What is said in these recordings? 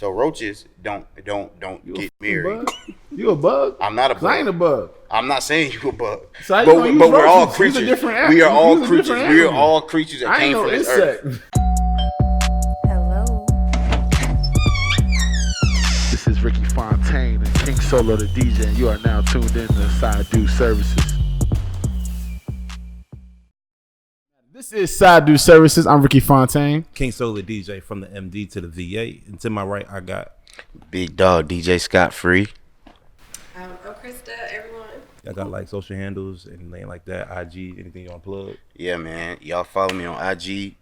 So roaches don't get married. You a bug? I'm not a bug. I ain't a bug. I'm not saying you a bug. So how but you gonna we're use all roaches? creatures. Use a different We are all use a creatures. different We are animal. all creatures that I came ain't no from this insect. earth. Hello. This is Ricky Fontaine and King Solo the DJ, and you are now tuned in to Side Do Services. This is Side Do Services. I'm Ricky Fontaine. King Solar DJ from the MD to the VA. And to my right, I got Big dog DJ Scott Free. I'm Krista, everyone. I got like social handles and anything like that. IG, anything you want to plug? Yeah, man. Y'all follow me on IG,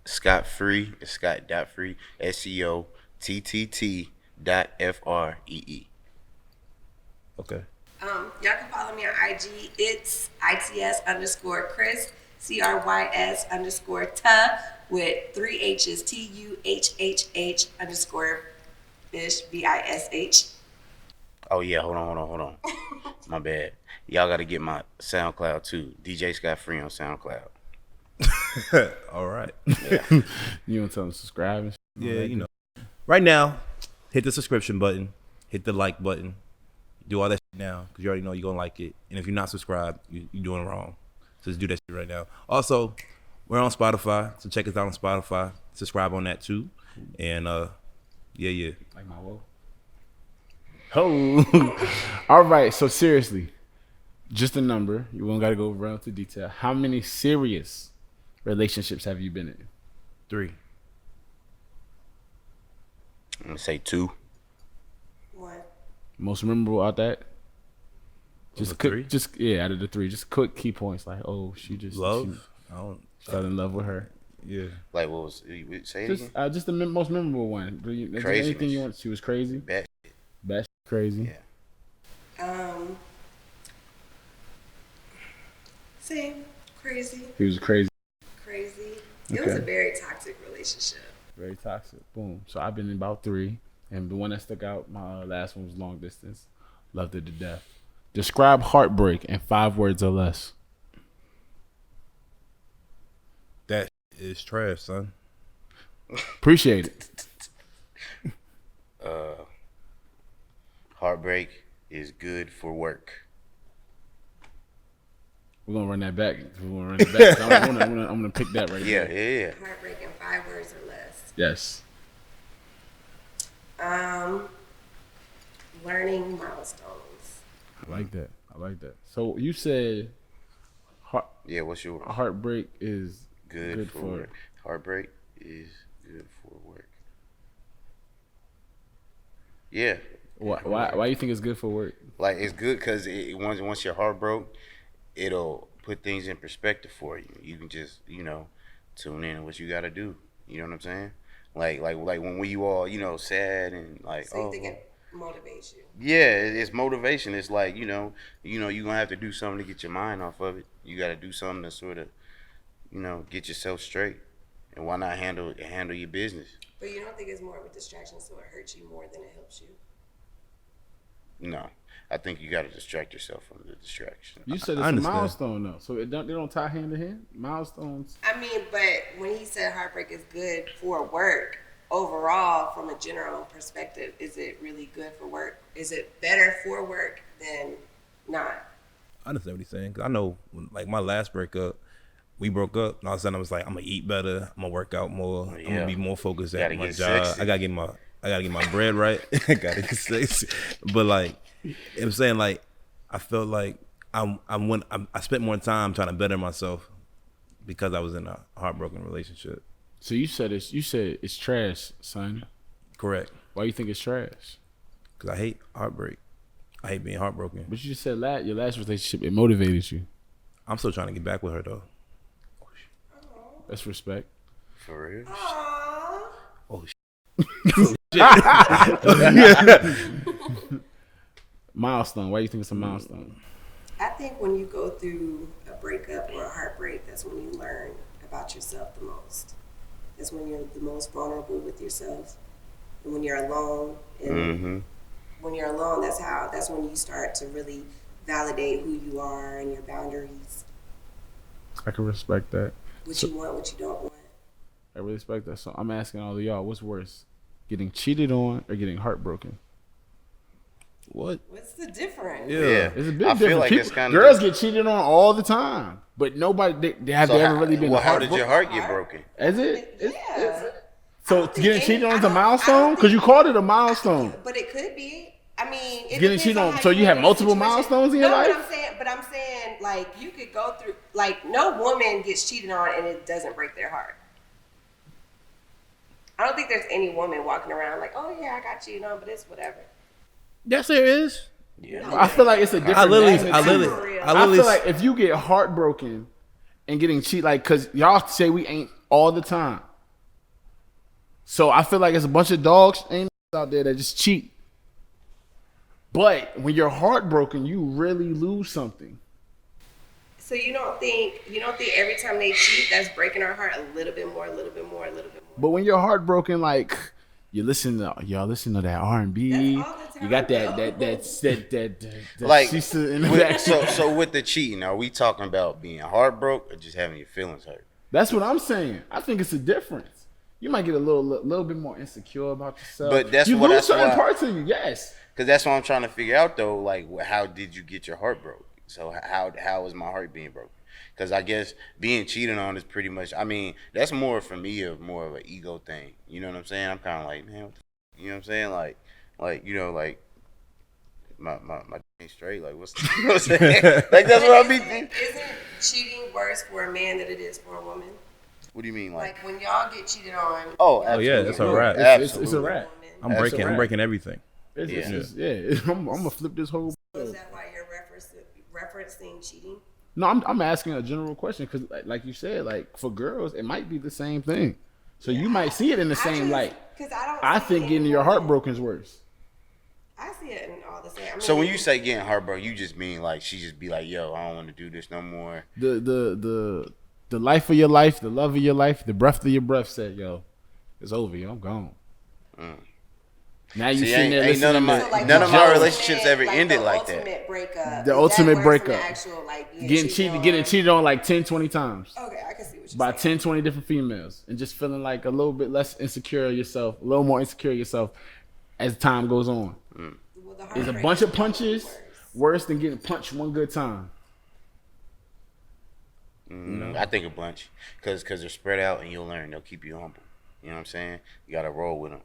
Scott Free. It's Scott.free. SCOTTT.FREE. Okay. Y'all can follow me on IG. It's ITS_Chris, CRYS_ with 3 H's, TUHHH_ BISH. Oh, yeah. Hold on. My bad. Y'all got to get my SoundCloud, too. DJ Scott Free on SoundCloud. All right. Yeah. You want to tell them to subscribe and shit? Yeah, you know. Right now, hit the subscription button, hit the like button, do all that shit now because you already know you're going to like it. And if you're not subscribed, you're doing wrong. So just do that shit right now. Also, we're on Spotify, so check us out on Spotify. Subscribe on that too. And yeah. Like my woe. Oh. All right. So seriously, just a number. You won't got to go around to detail. How many serious relationships have you been in? 3. I'm going to say 2. What? Most memorable out that? Just 3? Out of the 3. Just quick key points like, oh, she Love. I don't. fell in love with her. Yeah. Like, what was it? Say it again? Just the most memorable one. Is there Craziness. anything you want? She was crazy. Bad. Bad crazy. Yeah. Same. Crazy. He was crazy. It was a very toxic relationship. Very toxic. Boom. So I've been in about 3, and the one that stuck out, my last one was long distance. Loved it to death. Describe heartbreak in 5 words or less. That is trash, son. Appreciate it. Heartbreak is good for work. We're gonna run that back. I'm gonna pick that right there. Yeah. Heartbreak in 5 words or less. Yes. Learning milestones. I like that. So you said Yeah, what's your heartbreak is good for work? Heartbreak is good for work. Yeah. Why you think it's good for work? Like, it's good because once your heart broke, it'll put things in perspective for you. You can just, tune in what you got to do. You know what I'm saying? Like when you all, sad and like, So you think it motivates you? Yeah, it's motivation. It's like, you're going to have to do something to get your mind off of it. You got to do something to sort of, get yourself straight. And why not handle your business? But you don't think it's more of a distraction, so it hurts you more than it helps you? No. I think you got to distract yourself from the distraction. You said it's a milestone though, so they don't tie hand to hand. Milestones. I mean, but when he said heartbreak is good for work, overall, from a general perspective, is it really good for work? Is it better for work than not? I understand what he's saying. Cause I know, like my last breakup, we broke up, and all of a sudden I was like, I'm gonna eat better, I'm gonna work out more, I'm gonna be more focused at my job. Sexy. I gotta get my bread right. I gotta get sexy. But like, I'm saying, like, I felt like I spent more time trying to better myself because I was in a heartbroken relationship. So you said it's trash, son. Correct. Why you think it's trash? Because I hate heartbreak. I hate being heartbroken. But you just said your last relationship, it motivated you. I'm still trying to get back with her though. That's respect. For real? Aww. Oh shit. Milestone. Why you think it's a milestone? I think when you go through a breakup or a heartbreak, that's when you learn about yourself the most. That's when you're the most vulnerable with yourself. And when you're alone, and when you're alone, that's when you start to really validate who you are and your boundaries. I can respect that. What you want, what you don't want. I really respect that. So I'm asking all of y'all, what's worse? getting cheated on or getting heartbroken? What? What's the difference? Yeah, It's a big I difference. feel like People, it's kind of girls get cheated on all the time, but nobody have they ever really been Well, how did heartbroken? your heart get broken? Is it? Is Yeah. it? So think getting cheated on is a I milestone don't because you think- called it a milestone. But it could be. I mean, it Getting depends cheated on- how so you have feel in the multiple situation. milestones in your No, life? But I'm saying, like, you could go through, like, no woman gets cheated on and it doesn't break their heart. I don't think there's any woman walking around like, oh yeah, I got cheated on, but it's whatever. Yes, there is. Yeah. I feel like it's a different. I magnitude. I feel like if you get heartbroken and getting cheated, like, cause y'all say we ain't all the time. So I feel like it's a bunch of dogs ain't out there that just cheat. But when you're heartbroken, you really lose something. So you don't think every time they cheat, that's breaking our heart a little bit more, a little bit more, a little bit more. But when you're heartbroken, like you listen to that R&B, That's all the time, you got that Like, Sisa in the with- back. so with the cheating, are we talking about being heartbroken or just having your feelings hurt? That's what I'm saying. I think it's a difference. You might get a little bit more insecure about yourself. But that's you what- lose that's certain why- parts of you. Yes. Because that's what I'm trying to figure out, though. Like, how did you get your heart broke? So how is my heart being broken? Because I guess being cheated on is pretty much. I mean, that's more for me of more of an ego thing. You know what I'm saying? I'm kind of like, man, what the, you know what I'm saying? Like you know, like my ain't straight. Like what's you know what I'm saying? Like that's what I mean. Isn't cheating worse for a man than it is for a woman? What do you mean, Like when y'all get cheated on. Oh, Oh, yeah, that's a wrap. It's a wrap. I'm That's breaking. a I'm wrap. breaking everything. I'm gonna flip this whole. Is that why you're referencing cheating? No, I'm asking a general question because, like you said, like for girls, it might be the same thing. So you might see it in the same light. Because I don't. I see think it getting in your heart women. broken is worse. I see it in all the same. I mean, So when you say getting heartbroken, you just mean like she just be like, "Yo, I don't want to do this no more." The life of your life, the love of your life, the breath of your breath said, "Yo, it's over. Yo, I'm gone." Now you See, sitting there ain't none of listening my to like none the of my ultimate- relationships ever like ended the like that. ultimate breakup. The Is ultimate that worse than breakup. the actual, like, getting cheated on like 10, 20 times Okay, I can see what you're by saying. 10, 20 different females and just feeling like a little bit less insecure of yourself, a little more insecure of yourself as time goes on. Well, the Is a heartbreak bunch of is punches worse. worse than getting punched one good time? I think a bunch, cause they're spread out and you'll learn. They'll keep you humble. You know what I'm saying? You gotta roll with them.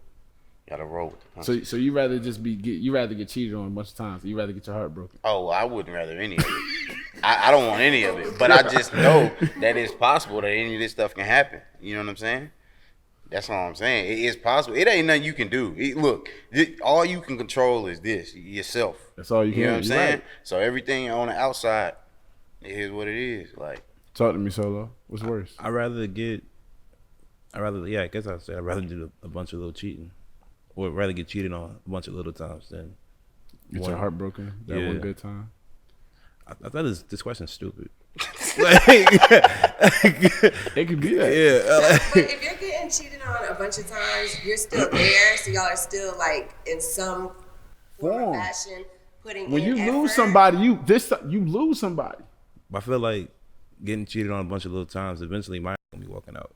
You gotta roll with the punches. So you rather just you rather get cheated on a bunch of times. You rather get your heart broken. Oh, well, I wouldn't rather any of it. I don't want any of it, but I just know that it's possible that any of this stuff can happen. You know what I'm saying? That's all I'm saying. It is possible. It ain't nothing you can do. Look, all you can control is this yourself. That's all you can. You know what I'm You're saying? right. So everything on the outside, it is what it is. Like, Talk to me, Solo. What's worse? I guess I'd say I'd rather do a bunch of little cheating, or rather get cheated on a bunch of little times than Get one. your heart broken that Yeah. one good time. I thought this question's stupid. It could be that. But if you're getting cheated on a bunch of times, you're still there, so y'all are still like in some form Form. or fashion putting When in you lose effort. somebody, you lose somebody. I feel like getting cheated on a bunch of little times, eventually my gonna be walking out.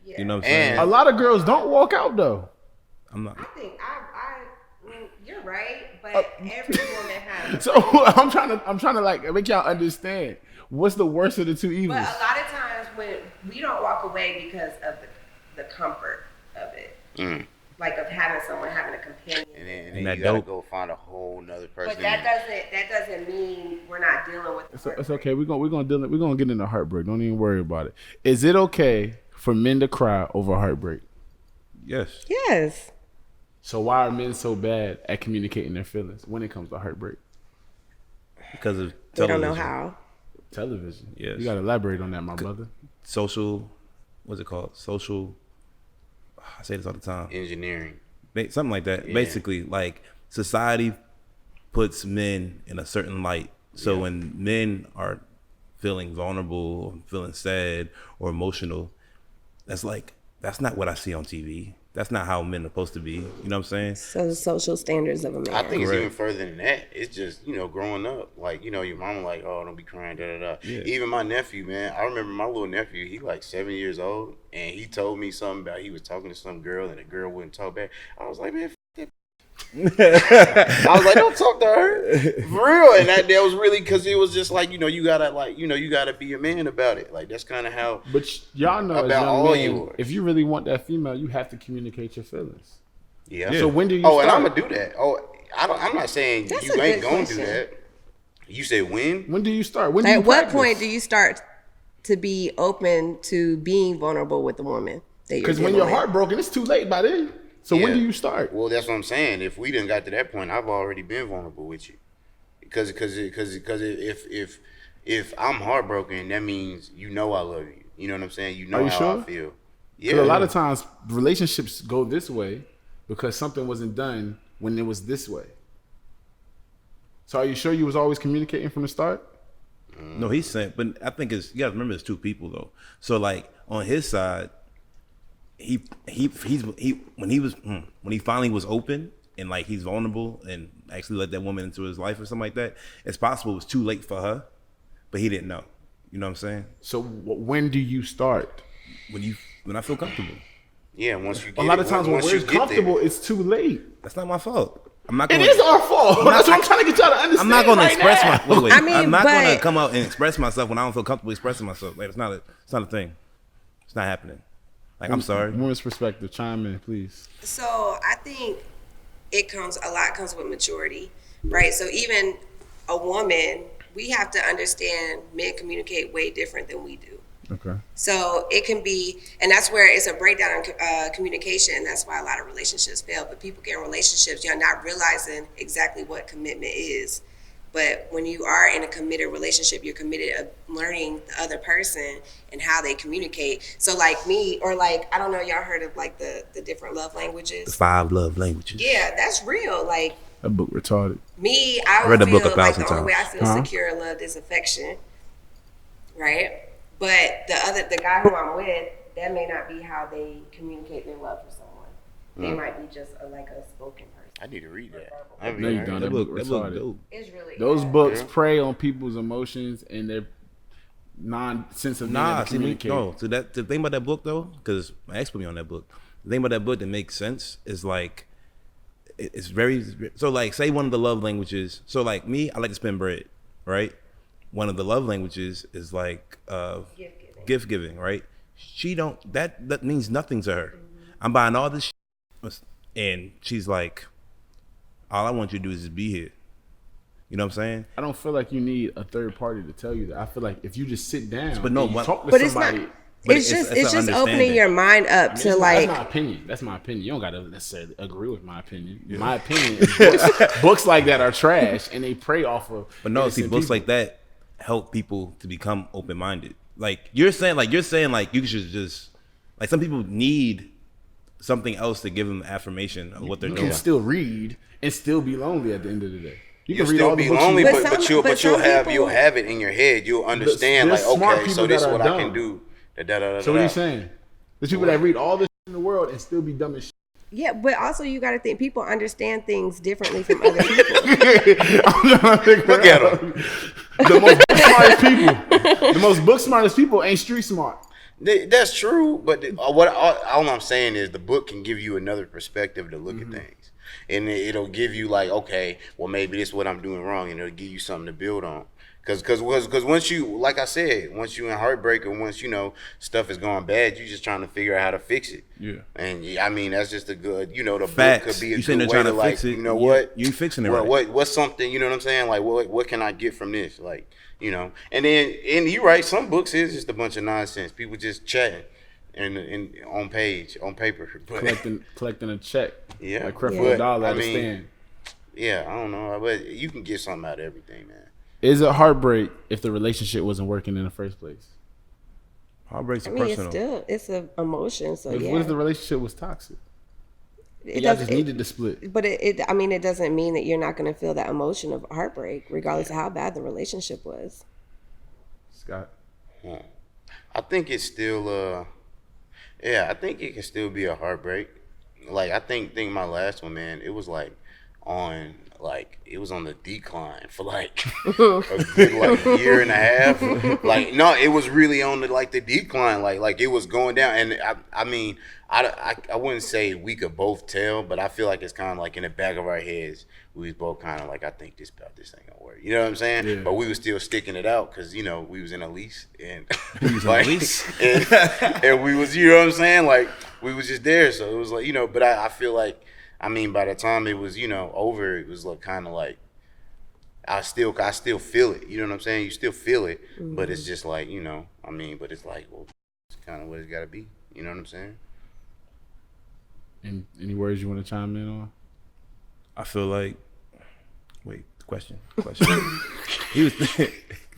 Yeah. You know what I'm saying? And- A lot of girls don't walk out though. I'm not. I think you're right, but Uh, every woman has. So I'm trying to like make y'all understand what's the worst of the two But evils. a lot of times when we don't walk away because of the comfort of it, like of having someone having a companion. and And then that you gotta dope. go find a whole nother person. But that doesn't mean we're not dealing with. It's okay. We're gonna get into heartbreak. Don't even worry about it. Is it okay for men to cry over heartbreak? Yes. Yes. So why are men so bad at communicating their feelings when it comes to heartbreak? Because of They television. don't know how. Television. Yes. You gotta elaborate on that, my brother. Social, what's it called? Social, I say this all the time. Engineering. Something like that. Yeah. Basically, like society puts men in a certain light. So when men are feeling vulnerable, or feeling sad or emotional, that's not what I see on TV. That's not how men are supposed to be. You know what I'm saying? So the social standards of a man. I think it's Correct. even further than that. It's just, growing up. Like, your mama like, oh, don't be crying, da da da. Yeah. Even my nephew, man. I remember my little nephew, he like 7 years old, and he told me something about he was talking to some girl and the girl wouldn't talk back. I was like, man, f- that. I was like, don't talk to her. For real. And that was really because it was just like, you gotta be a man about it. Like, that's kind of how. But y'all know, as About young all men, yours. if you really want that female, you have to communicate your feelings. Yeah. So when do you Oh, and start? I'm gonna do that. Oh, I'm not saying That's you a ain't good gonna do question. that. You said when? When do you start? When do you At what practice? point do you start to be open to being vulnerable with the woman that you're Because when dealing you're with? heartbroken, it's too late by then. So when Yeah. do you start? Well, that's what I'm saying. If we didn't got to that point, I've already been vulnerable with you. Because if I'm heartbroken, that means I love you. You know what I'm saying? You know Are you how sure? I feel. Because Yeah. a lot of times relationships go this way because something wasn't done when it was this way. So are you sure you was always communicating from the start? No, he's saying, but I think you gotta remember it's two people though. So like on his side, he when he finally was open and like he's vulnerable and actually let that woman into his life or something like that, it's possible it was too late for her, but he didn't know. You know what I'm saying? So when do you start? When I feel comfortable. Yeah, once you get A lot of times when once we're you get there. comfortable, it's too late. That's not my fault. I'm not It gonna, is our fault. That's what I'm trying to get y'all to understand. I'm not gonna right express now. wait. I mean, I'm not gonna but- come out and express myself when I don't feel comfortable expressing myself. Like it's not a thing. It's not happening. Like I'm sorry. Women's perspective, chime in, please. So I think a lot comes with maturity, right? So even a woman, we have to understand men communicate way different than we do. Okay. So it can be, and that's where it's a breakdown in communication. That's why a lot of relationships fail. But people get in relationships, you're not realizing exactly what commitment is. But when you are in a committed relationship, you're committed of learning the other person and how they communicate. So like me, or like, I don't know, y'all heard of like the different love languages? 5 love languages. Yeah, that's real. Like That book retarded. me, I read would the book feel like the 1,000 only way I feel times. secure and loved is affection, right? But the guy who I'm with, that may not be how they communicate their love for someone. They might be just like a spoken person. I need to read that. No, you don't. That book retarded. dope. It's really Those yeah. books Yeah. prey on people's emotions and their non-sense of being able to communicate. So the thing about that book though, because my ex put me on that book. The thing about that book that makes sense is like it's very so like say one of the love languages. So like me, I like to spend bread, right? One of the love languages is like gift giving, right? She don't that means nothing to her. I'm buying all this shit, and she's like, all I want you to do is just be here. You know what I'm saying? I don't feel like you need a third party to tell you that. I feel like if you just sit down But no, and you but- talk to But it's somebody, not. But It's it's just an opening understanding. your mind up to like. that's my opinion. That's my opinion. You don't gotta necessarily agree with my opinion. My opinion is books like that are trash and they prey off of. But no, see, innocent books people. like that help people to become open minded. Like you're saying you should just like some people need something else to give them affirmation of what they're You doing. can still read and still be lonely at the end of the day. You You'll can read still all the be books lonely, you But want. some- but you'll some people- have it in your head. You'll understand there's like, smart okay, people so this that is are what I dumb. can do. Da, da, da, da, So what are da. you saying? There's people that read all this in the world and still be dumb as shit. Yeah, but also you got to think people understand things differently from other people. Look at them. The most book smartest people. The most book smartest people ain't street smart. That's true, but all I'm saying is the book can give you another perspective to look at things, and it'll give you like, okay, well maybe this is what I'm doing wrong, and it'll give you something to build on. Because once you, like I said, once you in heartbreak or once stuff is going bad, you just trying to figure out how to fix it. Yeah. And I mean that's just a good, the Facts. book could be a You saying good they're way trying to to like, fix it, what you fixing it what, right. what's something, you know what I'm saying? Like what can I get from this? Like, and then you right, some books is just a bunch of nonsense. People just chatting and on paper. But, Collecting a check. yeah, Like Creflo but, Dollar I at a mean, stand. yeah, I don't know, but you can get something out of everything, man. Is it heartbreak if the relationship wasn't working in the first place? Heartbreak's I mean, personal. it's an emotion. So What yeah, if the relationship was toxic? it Y'all does- just needed to split. But it doesn't mean that you're not going to feel that emotion of heartbreak, regardless of how bad the relationship was. Scott. I think it's still I think it can still be a heartbreak. like I think my last one, man, it was like on it was on the decline for like a good like year and a half. Like no, it was really on the decline. Like it was going down. And I mean I wouldn't say we could both tell, but I feel like it's kind of like in the back of our heads we was both kind of like, I think this ain't gonna work. You know what I'm saying? Yeah. But we was still sticking it out because you know we was in a lease and a lease? and we was, you know what I'm saying? Like we was just there, so it was like, you know. But I feel like, I mean, by the time it was, you know, over, it was like kind of like I still feel it. You know what I'm saying? You still feel it, but it's just like, you know, I mean, but it's like, well, it's kind of what it's got to be. You know what I'm saying? Any words you want to chime in on? I feel like. Wait, question. He was.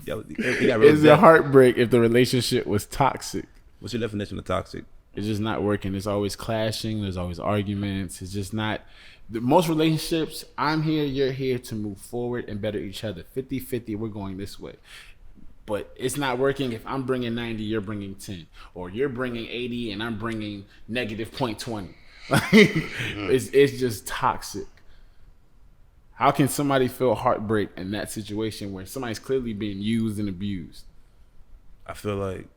Is it heartbreak if the relationship was toxic? What's your definition of toxic? It's just not working. It's always clashing. There's always arguments. It's just not. Most relationships, I'm here, you're here to move forward and better each other. 50-50, we're going this way. But it's not working if I'm bringing 90, you're bringing 10. Or you're bringing 80 and I'm bringing negative 0.20. It's just toxic. How can somebody feel heartbreak in that situation where somebody's clearly being used and abused? I feel like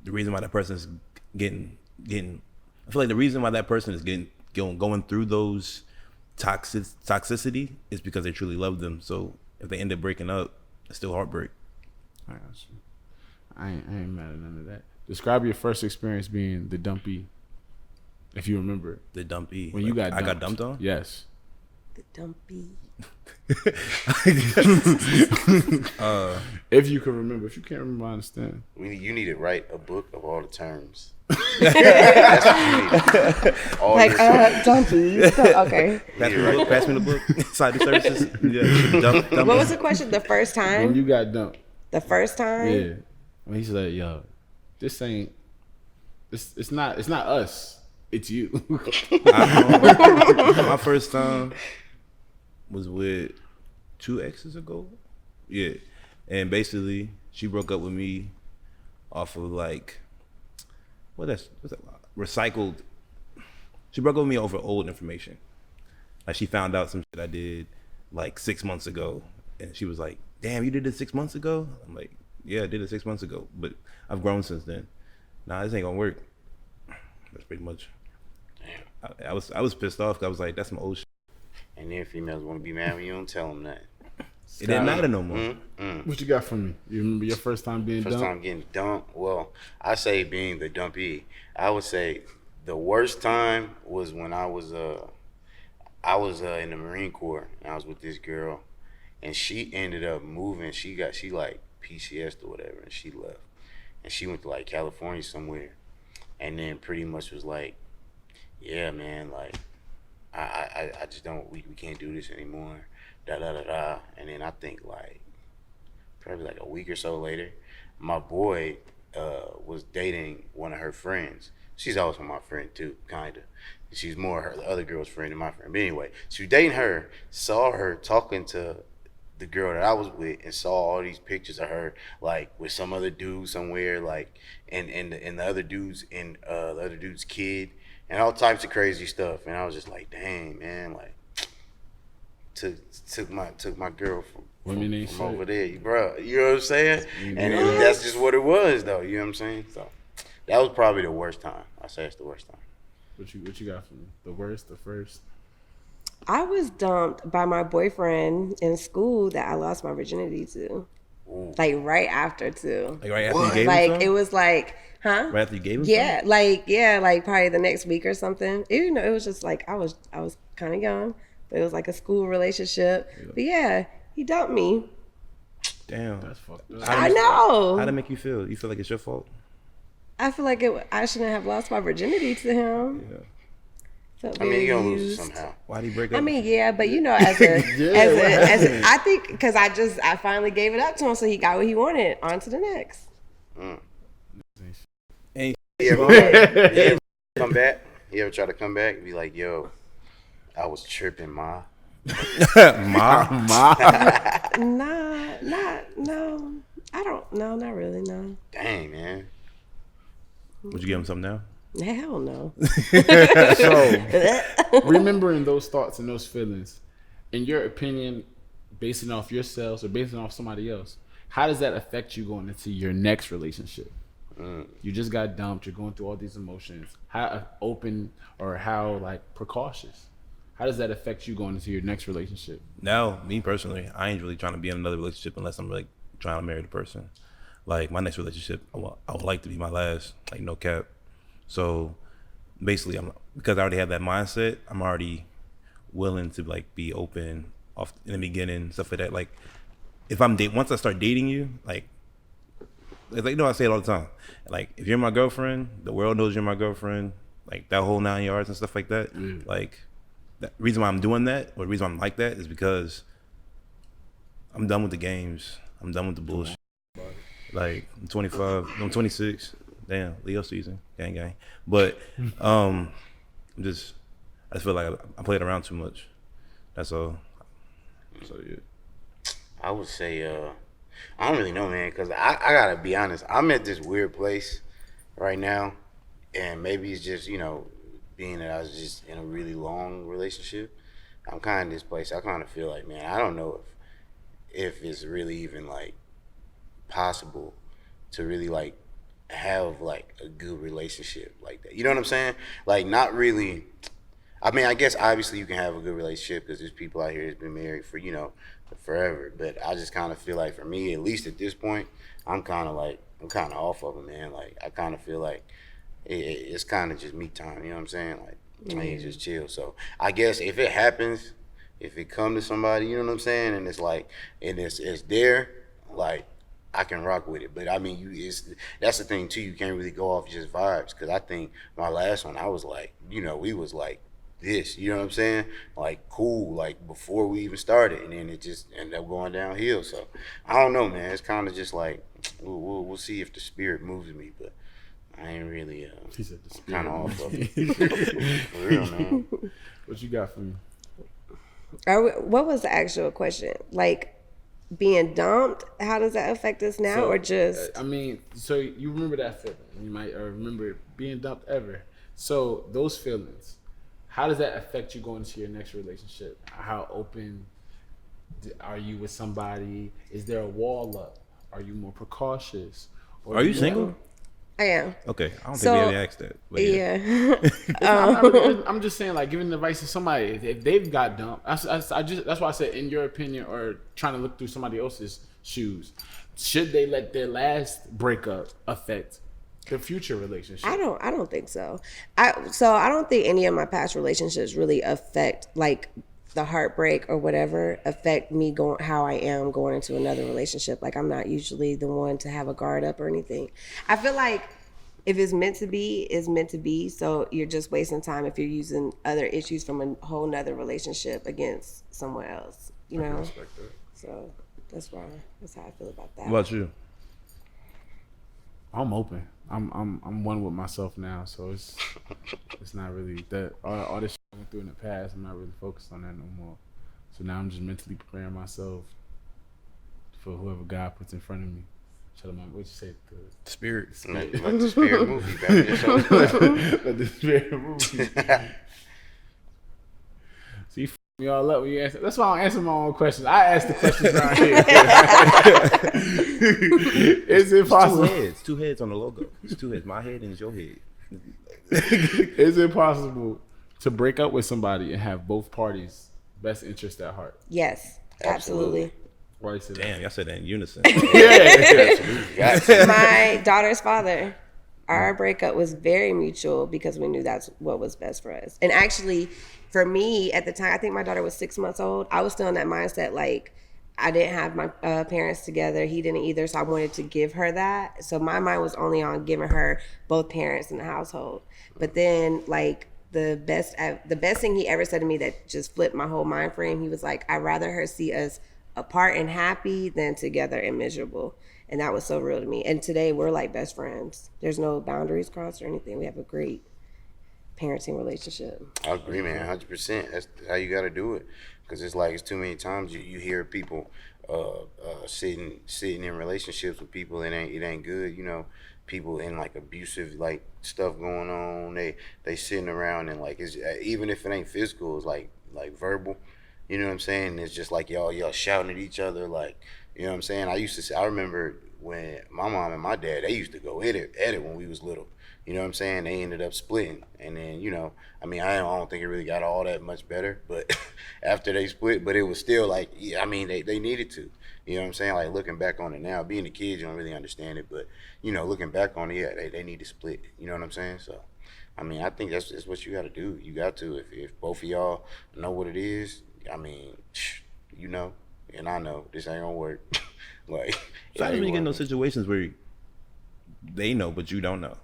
the reason why that person is getting I feel like the reason why that person is going through those toxicity is because they truly love them. So if they end up breaking up, it's still heartbreak. I got you. I ain't mad at none of that. Describe your first experience being the dumpy, if you remember it. The dumpy. When you got dumped. I got dumped on? Yes. The dumpy. If you can remember. If you can't remember, I understand. You need to write a book of all the terms. That's what you need. All Like, your- dumpy. Okay. Pass me the book. Side services. Yeah. Dump What was the question? The first When time? you got dumped. The first time? Yeah. When he's like, yo, this ain't, it's not us. It's you. My first time was with 2 exes ago. Yeah. And basically she broke up with me off of like what's that? Recycled. She broke up with me over old information. Like she found out some shit I did like 6 months ago. And she was like, damn, you did it 6 months ago? I'm like, yeah, I did it 6 months ago. But I've grown since then. Nah, this ain't gonna work. That's pretty much. Damn. I was pissed off because I was like, that's my old shit. And then females want to be mad when you don't tell them that. It didn't matter no more. What you got from me? You remember your first time being First dumped? time getting dumped. Well, I say being the dumpy. I would say the worst time was when I was in the Marine Corps and I was with this girl, and she ended up moving. She like PCS'd or whatever, and she left, and she went to like California somewhere, and then pretty much was like, yeah, man, like I just don't, we can't do this anymore. Da da da da. And then I think like probably like a week or so later, my boy was dating one of her friends. She's also my friend too, kinda. She's more the other girl's friend than my friend. But anyway, she was dating her, saw her talking to the girl that I was with, and saw all these pictures of her like with some other dude somewhere, like and the other dudes and the other dude's kid and all types of crazy stuff. And I was just like, dang, man, like took my girl from over there, bro. You know what I'm saying? And that's just what it was, though. You know what I'm saying? So that was probably the worst time. I say it's the worst time. What you got from me? The worst, the first? I was dumped by my boyfriend in school that I lost my virginity to. Ooh. Like right after too. Like right after you gave him Like some? it was like, huh? Right after you gave him Yeah, like probably the next week or something. You know, it was just like I was kind of young, but it was like a school relationship. Yeah. But yeah, he dumped me. Damn. That's fucked up. I know. How'd it make you feel? You feel like it's your fault? I feel like I shouldn't have lost my virginity to him. Yeah. Felt I mean, very you're gonna lose used. it somehow. Why'd he break up? I mean, yeah, but you know, as a I think because I finally gave it up to him, so he got what he wanted. On to the next. And You ever come back? You ever try to come back and be like, yo, I was tripping, ma? Ma. No, I don't. No, not really. No. Dang, man. Would you give him something now? Hell no. So, remembering those thoughts and those feelings, in your opinion, basing off yourselves or basing off somebody else, how does that affect you going into your next relationship? You just got dumped. You're going through all these emotions. How open or how like precautious? How does that affect you going into your next relationship? Now, me personally, I ain't really trying to be in another relationship unless I'm like trying to marry the person. Like my next relationship, I would like to be my last, like no cap. So basically, because I already have that mindset, I'm already willing to like be open off in the beginning, stuff like that. Like if once I start dating you, like I say it all the time. Like if you're my girlfriend, the world knows you're my girlfriend. Like that whole 9 yards and stuff like that. Like the reason why I'm doing that, or the reason why I'm like that, is because I'm done with the games. I'm done with the bullshit. Like I'm 25, I'm 26. Damn, Leo season, gang gang. But I just feel like I played around too much. That's all. So yeah. I would say, I don't really know, man, because I gotta be honest. I'm at this weird place right now, and maybe it's just being that I was just in a really long relationship. I'm kind of this place. I kind of feel like, man, I don't know if it's really even like possible to really like have like a good relationship like that. You know what I'm saying? Like not really. I mean, I guess obviously you can have a good relationship because there's people out here that's been married for forever. But I just kind of feel like for me, at least at this point, I'm kind of off of it, man. Like I kind of feel like it's kind of just me time. You know what I'm saying? Like I ain't just chill. So I guess if it happens, if it come to somebody, you know what I'm saying, and it's like and it's there, like I can rock with it. But I mean, that's the thing too. You can't really go off just vibes because I think my last one, I was like, we was like this, you know what I'm saying? Like cool, like before we even started, and then it just ended up going downhill. So I don't know, man. It's kind of just like we'll see if the spirit moves me, but I ain't really He said the spirit kind of off of it. For real, man. What you got for me? What was the actual question? Like being dumped, how does that affect us now, or just? I mean, so you remember that feeling? You might remember being dumped ever. So those feelings, how does that affect you going into your next relationship? How open are you with somebody? Is there a wall up? Are you more precautious? Or Are you single? I am. Okay, I don't think we ever asked that. But yeah. I'm just saying, like, giving advice to somebody if they've got dumped. That's why I said, in your opinion, or trying to look through somebody else's shoes, should they let their last breakup affect their future relationship? I don't think so. I don't think any of my past relationships really affect like the heartbreak or whatever affect me how I am going into another relationship. Like I'm not usually the one to have a guard up or anything. I feel like if it's meant to be, it's meant to be. So you're just wasting time if you're using other issues from a whole nother relationship against someone else, you know? So that's how I feel about that. what about you? I'm open. I'm one with myself now, so it's not really that all this shit I went through in the past. I'm not really focused on that no more. So now I'm just mentally preparing myself for whoever God puts in front of me. Tell them what you say. Spirit. Let the spirit move you, baby. Let the spirit move you. So you me all up when you answer. That's why I don't answer my own questions. I ask the questions around here. Is it possible? Two heads on the logo. It's two heads. My head and it's your head. Is it possible to break up with somebody and have both parties' best interest at heart? Yes, absolutely. Why you say that? Damn, y'all said that in unison. Yeah. My daughter's father, our breakup was very mutual because we knew that's what was best for us. And actually, for me at the time, I think my daughter was 6 months old. I was still in that mindset, like I didn't have my parents together. He didn't either, so I wanted to give her that. So my mind was only on giving her both parents in the household. But then, like the best thing he ever said to me that just flipped my whole mind frame, he was like, "I'd rather her see us apart and happy than together and miserable." And that was so real to me. And today we're like best friends. There's no boundaries crossed or anything. We have a great parenting relationship. I agree, man, 100%. That's how you got to do it, because it's too many times you hear people sitting in relationships with people, it ain't good, people in like abusive like stuff going on. They sitting around and like it's even if it ain't physical, it's like verbal. You know what I'm saying? It's just like y'all shouting at each other, like you know what I'm saying. I remember when my mom and my dad they used to go at it when we was little. You know what I'm saying? They ended up splitting, and then I don't think it really got all that much better, but after they split, but it was still like they needed to. You know what I'm saying? Like looking back on it now, being a kid, you don't really understand it, but looking back on it, yeah, they need to split. You know what I'm saying? So, I think that's what you got to do. You got to if both of y'all know what it is. And I know this ain't gonna work. Like, So how do you get in those situations where they know but you don't know?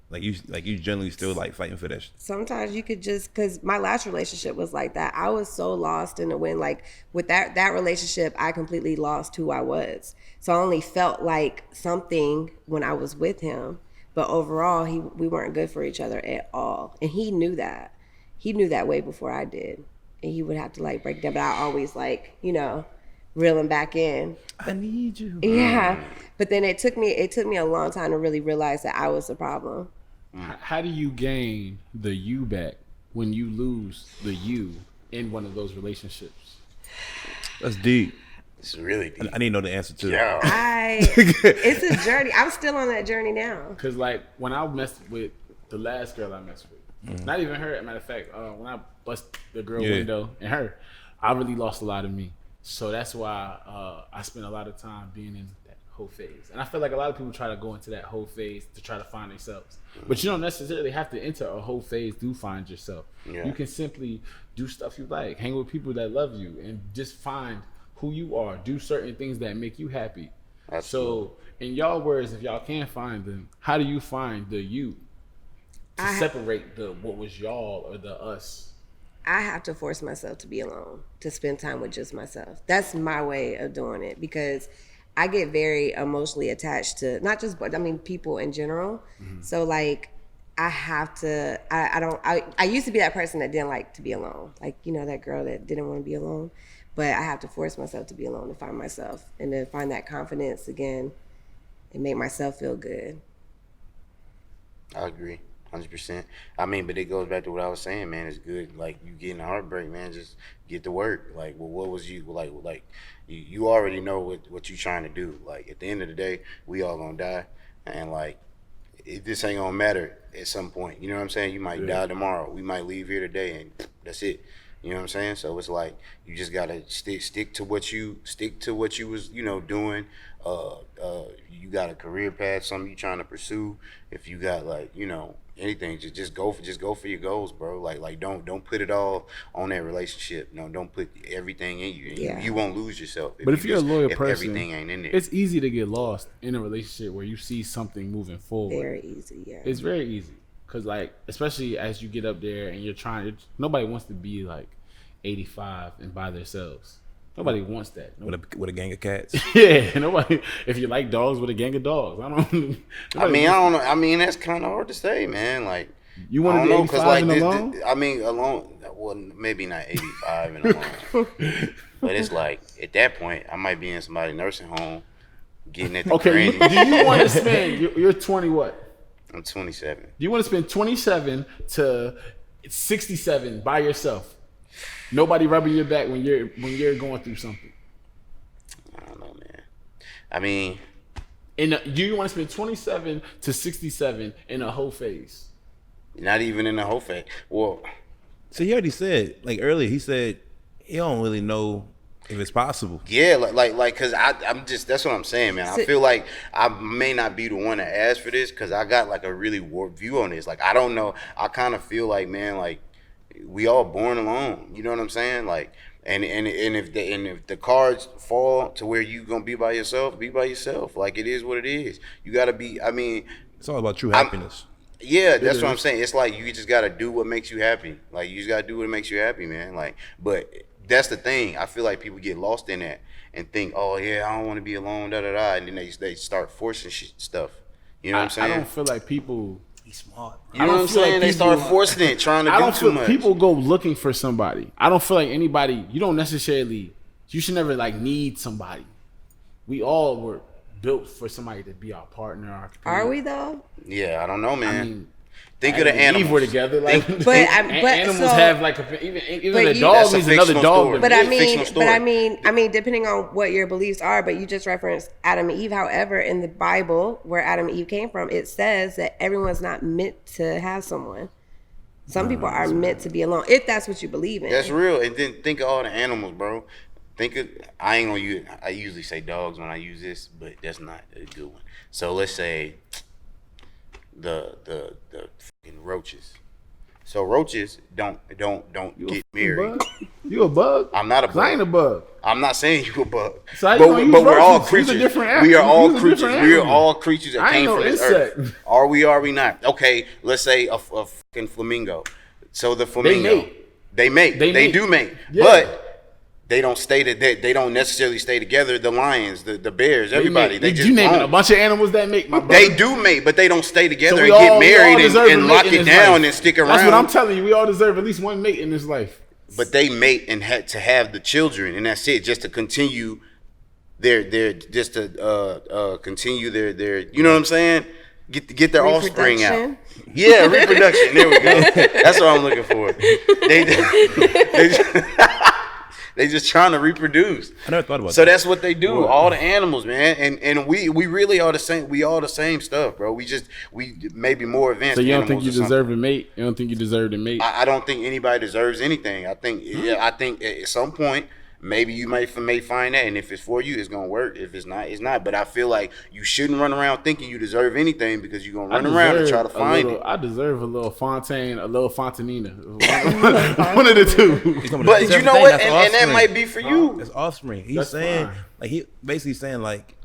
Like you generally still like fighting for that. Sometimes you could just, because my last relationship was like that. I was so lost in the wind. Like with that relationship, I completely lost who I was. So I only felt like something when I was with him, but overall, we weren't good for each other at all, and he knew that. He knew that way before I did, and he would have to like break down. But I always like reel him back in. I need you. Yeah, but then it took me a long time to really realize that I was the problem. How do you gain the you back when you lose the you in one of those relationships? That's deep. It's really deep. I need to know the answer to Yeah. It's a journey. I'm still on that journey now. Because like when I messed with the last girl I messed with, not even her, as a matter of fact, when I bust the girl window and her, I really lost a lot of me. So that's why I spent a lot of time being in that whole phase. And I feel like a lot of people try to go into that whole phase to try to find themselves. But you don't necessarily have to enter a whole phase to find yourself. Yeah. You can simply do stuff you like, hang with people that love you, and just find who you are. Do certain things that make you happy. So in y'all words, if y'all can find them, how do you find the you to separate the what was y'all or the us? I have to force myself to be alone, to spend time with just myself. That's my way of doing it, because I get very emotionally attached to not just, but I mean people in general. Mm-hmm. So like I have to, I used to be that person that didn't like to be alone. Like, that girl that didn't want to be alone, but I have to force myself to be alone to find myself and to find that confidence again and make myself feel good. I agree. 100%. But it goes back to what I was saying, man. It's good. Like, you getting a heartbreak, man. Just get to work. Like, well, what was you like? You already know what you trying to do. Like, at the end of the day, we all gonna die, and like, this ain't gonna matter at some point. You know what I'm saying? You might die tomorrow. We might leave here today, and that's it. You know what I'm saying? So it's like you just gotta stick to what you was doing. You got a career path, something you trying to pursue. If you got anything, just go for your goals, bro. Like don't put it all on that relationship. No, don't put everything in you. Yeah. You won't lose yourself. But if you're a loyal person, everything ain't in there. It's easy to get lost in a relationship where you see something moving forward. Very easy, yeah. It's very easy. Because, like, especially as you get up there and you're trying, nobody wants to be, like, 85 and by themselves. Nobody wants that. With a gang of cats. Yeah, nobody. If you like dogs, with a gang of dogs. I don't know. That's kind of hard to say, man. Like, you want to be 85 and alone? Alone. Well, maybe not 85 and alone. But it's like, at that point, I might be in somebody's nursing home, getting at the granny. Do you want to spend, you're 20 what? I'm 27. Do you want to spend 27 to 67 by yourself? Nobody rubbing your back when you're going through something. I don't know, man. Do you want to spend 27 to 67 in a whole phase? Not even in a whole phase. Well, so he already said, like earlier, he said he don't really know if it's possible. Yeah, like, cause I'm just, that's what I'm saying, man. I feel like I may not be the one to ask for this, cause I got like a really warped view on this. Like, I don't know. I kind of feel like, man, like we all born alone. You know what I'm saying? Like, and if the cards fall to where you gonna be by yourself, be by yourself. Like, it is what it is. You gotta be. It's all about true happiness. Yeah, that's what I'm saying. It's like you just gotta do what makes you happy. Like, you just gotta do what makes you happy, man. Like, but that's the thing. I feel like people get lost in that and think, oh yeah, I don't want to be alone, da da da, and then they start forcing stuff. You know what I'm saying? I don't feel like people. Be smart. You know what I'm saying? Like they start forcing it, trying to do too much. People go looking for somebody. I don't feel like anybody. You don't necessarily. You should never like need somebody. We all were built for somebody to be our partner. Our Are we though? Yeah, I don't know, man. I mean, think of the Adam and Eve animals. were together, like, But animals so, have like even but a you- dog That's a needs another fictional dog. story. But It's I a mean, fictional story. I mean, depending on what your beliefs are, but you just referenced Adam and Eve. However, in the Bible, where Adam and Eve came from, it says that everyone's not meant to have someone. Some people are meant to be alone, if that's what you believe in. That's real. And then think of all the animals, bro. Think of, I ain't gonna use, I usually say dogs when I use this, but that's not a good one. So let's say the fucking roaches. So roaches don't get married. Bug? You a bug? I'm not a 'Cause I bug. ain't a bug. I'm not saying you a bug. So how you gonna use but we're all roaches? Use a creatures. different We are animal. all Use a creatures. different We are animal. all creatures that I ain't came no from this insect. earth. Are we not? Okay, let's say a fucking flamingo. So the flamingo, they mate. They mate. do mate. Yeah. But they don't stay they don't necessarily stay together. The lions, the bears, everybody. They just you naming roam. a bunch of animals that make my brother. They do mate, but they don't stay together So and we get all married deserve a and mate lock in it this down life. and stick around. That's what I'm telling you. We all deserve at least one mate in this life. But they mate and had to have the children, and that's it, just to continue their just to continue their you know what I'm saying? Get their offspring out. Reproduction? Yeah, reproduction. There we go. That's what I'm looking for. They just trying to reproduce. I never thought about So that. that's what they do. All the animals, man, and we really are the same. We all the same stuff, bro. We maybe more advanced. So you don't think animals you or something. deserve a mate? You don't think you deserve a mate? I don't think anybody deserves anything. I think I think at some point maybe you may find that, and if it's for you, it's gonna work. If it's not, it's not. But I feel like you shouldn't run around thinking you deserve anything because you're gonna run around and try to find it. I deserve a little Fontaine, a little Fontanina. One of the two. But you know what? And that might be for you. That's offspring. He's That's saying fine. like he basically saying like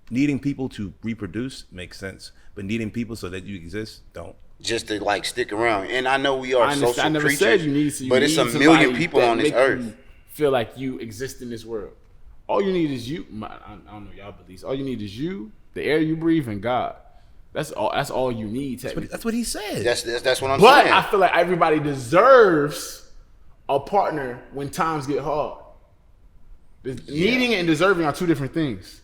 needing people to reproduce makes sense, but needing people so that you exist don't. Just to like stick around. And I know we are I social never creatures, said you need to. but it's a million people on this earth. Feel like you exist in this world. All you need is you. I don't know y'all beliefs. All you need is you, the air you breathe, and God. That's all. That's all you need. That's what he said. That's what I'm But saying. I feel like everybody deserves a partner when times get hard. Needing and deserving are two different things.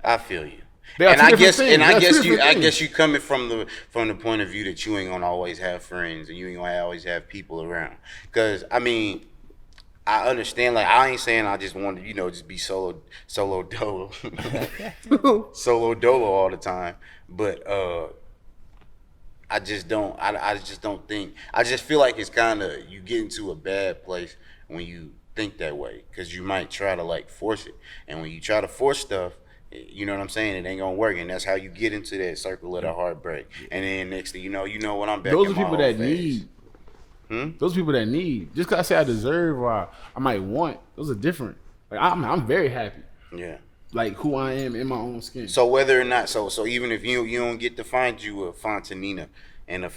I feel you. They are And two I different guess things. and They I are two guess you different I things. guess you coming from the point of view that you ain't gonna always have friends and you ain't gonna always have people around. Cause I mean, I understand. Like I ain't saying I just want to just be solo dolo, solo dolo all the time. But I just don't. I just don't think. I just feel like it's kind of you get into a bad place when you think that way because you might try to like force it, and when you try to force stuff. You know what I'm saying? It ain't gonna work, and that's how you get into that circle of the heartbreak. And then next thing you know what I'm back. Those in are my people old that phase. need. Those people that need. Just because I say I deserve or I might want, those are different. Like I'm very happy. Yeah. Like who I am in my own skin. So whether or not, so even if you don't get to find you a Fontanina and a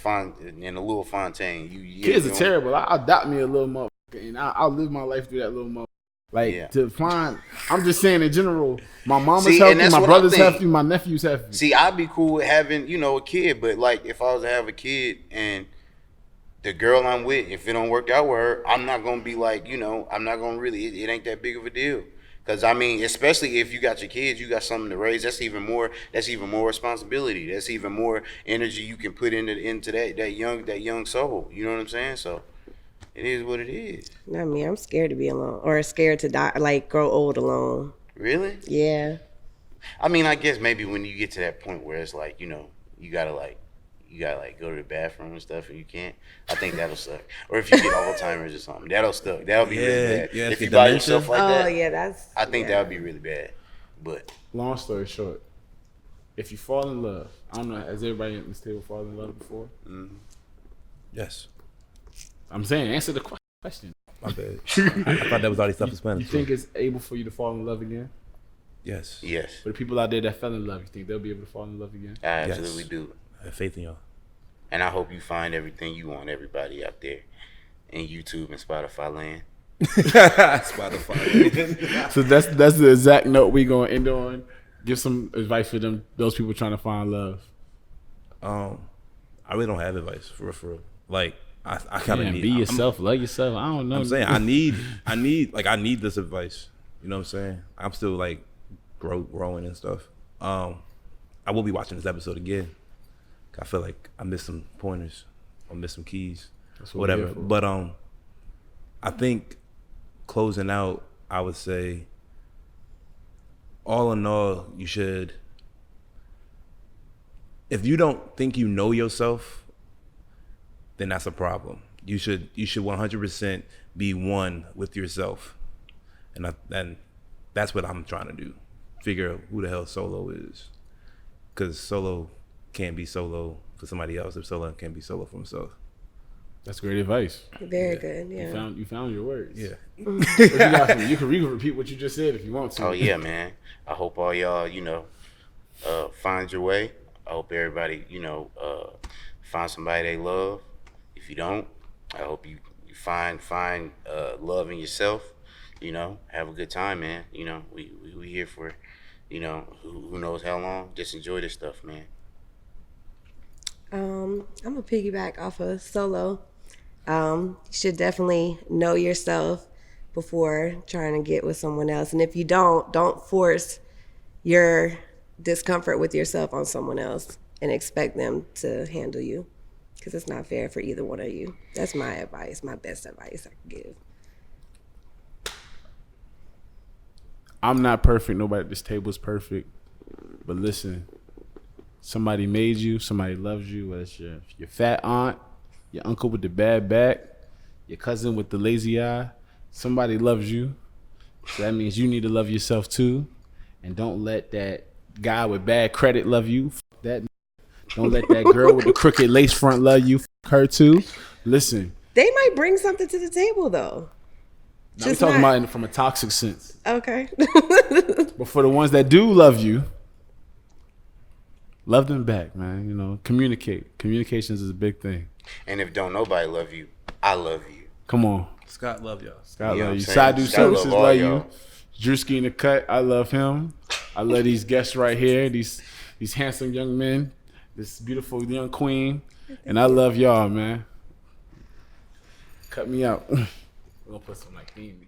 little Fontaine, Kids you are terrible. I'll adopt me a little motherfucker, and I'll live my life through that little motherfucker. Like to find, I'm just saying in general. My mama's See, and healthy, that's my what I brother's think. healthy, my nephew's healthy. See, I'd be cool with having a kid, but like if I was to have a kid and the girl I'm with, if it don't work out with her, I'm not gonna be like, I'm not gonna really. It ain't that big of a deal. Cause I mean, especially if you got your kids, you got something to raise. That's even more responsibility. That's even more energy you can put into that young soul. You know what I'm saying? So it is what it is. Not me. I'm scared to be alone or scared to die, like grow old alone. Really? Yeah. I mean, I guess maybe when you get to that point where it's like, you gotta go to the bathroom and stuff and you can't. I think that'll suck. Or if you get Alzheimer's or something, that'll suck. That'll be really bad. Yeah, if you get by dementia. yourself like that, Yeah, that's. I think that would be really bad. But Long story short, if you fall in love, I don't know, has everybody at this table fallen in love before? Yes. I'm saying answer the question. My bad. I thought that was already self-explanatory. You think it's able for you to fall in love again? Yes. yes, For the people out there that fell in love, you think they'll be able to fall in love again? I absolutely Yes. do. I have faith in y'all. And I hope you find everything you want, everybody out there in YouTube and Spotify land. Spotify. So that's the exact note we gonna end on. Give some advice for those people trying to find love. I really don't have advice for real. Like I kind of Man, need. be yourself, love yourself. I don't know. I'm saying I need this advice You know what I'm saying? I'm still like growing and stuff. I will be watching this episode again. I feel like I missed some pointers, or missed some keys, whatever. But I think closing out, I would say, all in all, you should. If you don't think you know yourself, then that's a problem. You should 100% be one with yourself, and that's what I'm trying to do. Figure out who the hell Solo is, because Solo can't be Solo for somebody else if Solo can't be Solo for himself. That's great advice. Very good. Yeah. You found your words. Yeah. What you got for me? You can repeat what you just said if you want to. Oh yeah, man. I hope all y'all, find your way. I hope everybody, find somebody they love. If you don't, I hope you find love in yourself. Have a good time, man. We here for, who knows how long. Just enjoy this stuff, man. I'm gonna piggyback off of Solo. You should definitely know yourself before trying to get with someone else. And if you don't force your discomfort with yourself on someone else and expect them to handle you, because it's not fair for either one of you. That's my advice, my best advice I can give. I'm not perfect. Nobody at this table is perfect. But listen, somebody made you. Somebody loves you. Whether it's your fat aunt, your uncle with the bad back, your cousin with the lazy eye. Somebody loves you. So that means you need to love yourself too. And don't let that guy with bad credit love you. Fuck that. Don't let that girl with the crooked lace front love you. Fuck her too. Listen. They might bring something to the table though. I'm talking about it from a toxic sense. Okay. But for the ones that do love you, love them back, man. Communicate. Communications is a big thing. And if don't nobody love you, I love you. Come on. Scott love y'all. Scott You know love you. what I'm saying? Sadu Scott Services love all love y'all. you. Drewski in the cut. I love him. I love these guests right here. These handsome young men. This beautiful young queen. And I love y'all, man. Cut me out. We're gonna put some like theme.